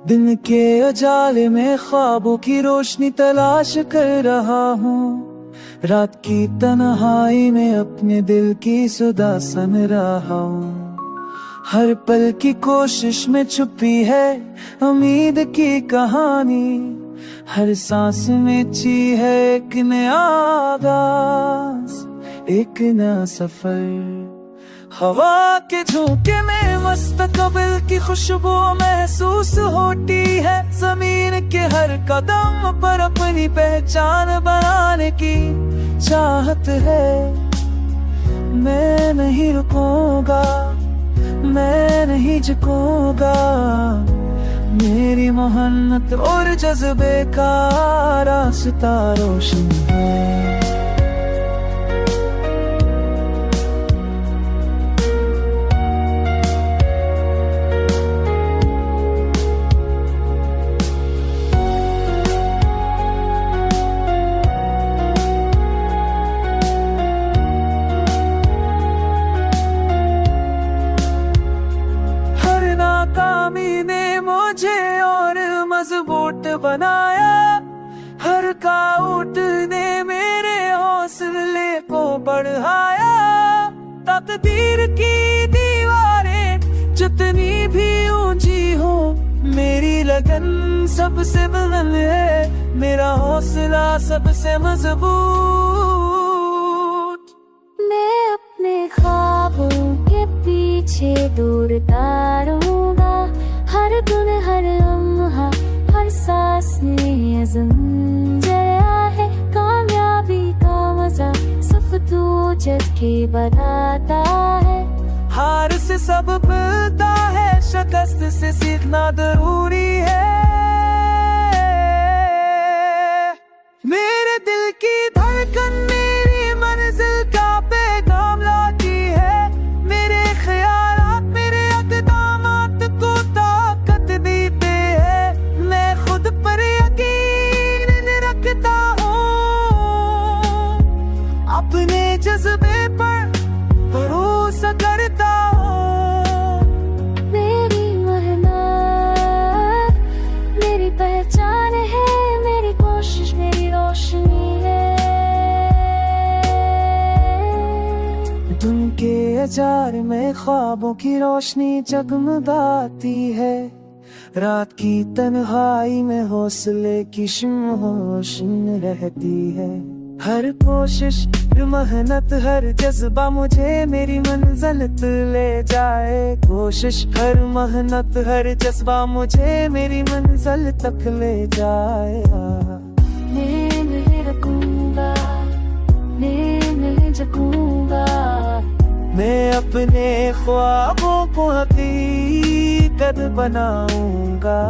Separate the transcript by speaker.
Speaker 1: दिन के उजाले में ख्वाबों की रोशनी तलाश कर रहा हूँ। रात की तन्हाई में अपने दिल की सुधा सुन रहा हूँ। हर पल की कोशिश में छुपी है उम्मीद की कहानी। हर सांस में ची है एक नया आगाज, एक नया सफर। हवा के झोंके में मुस्तकबिल की खुशबू महसूस होती है। जमीन के हर कदम पर अपनी पहचान बनाने की चाहत है। मैं नहीं रुकूंगा, मैं नहीं झुकूंगा। मेरी मेहनत और जज्बे का रास्ता रोशन है। नाकामी ने मुझे और मजबूत बनाया। हर काउट ने मेरे हौसले को बढ़ाया। तकदीर की दीवारें जितनी भी ऊंची हो, मेरी लगन सबसे बुलंद है। मेरा हौसला सबसे मजबूत।
Speaker 2: मैं अपने ख्वाबों के पीछे दौड़ता रहूंगा। हर दिन हर लम्हा हर सांस में अज़म जया है। कामयाबी का मजा सिर्फ तू जब के बताता है।
Speaker 1: हार से सब मिलता है, शिकस्त से सीखना जरूरी है। मेरे दिल की धड़कन मेरी मंजिल का पैगाम लाती है। मेरे ख्यालात मेरे अक़दामात को ताकत देते हैं। मैं खुद पर यकीन रखता हूँ, अपने जज्बे पर भरोसा करता हूँ।
Speaker 2: मेरी मेहनत मेरी पहचान है। मेरी कोशिश मेरी रोशनी है।
Speaker 1: दिन के अजार में ख्वाबों की रोशनी जगमगाती है। रात की तन्हाई में हौसले की शम्ह रोशन रहती है। हर कोशिश हर मेहनत हर जज्बा मुझे मेरी मंजिल तक ले जाए। कोशिश हर मेहनत हर जज्बा मुझे मेरी मंजिल तक ले जाए।
Speaker 2: मैं नहीं रुकूंगा, मैं नहीं झुकूंगा।
Speaker 1: मैं अपने ख्वाबों को हकीकत बनाऊंगा।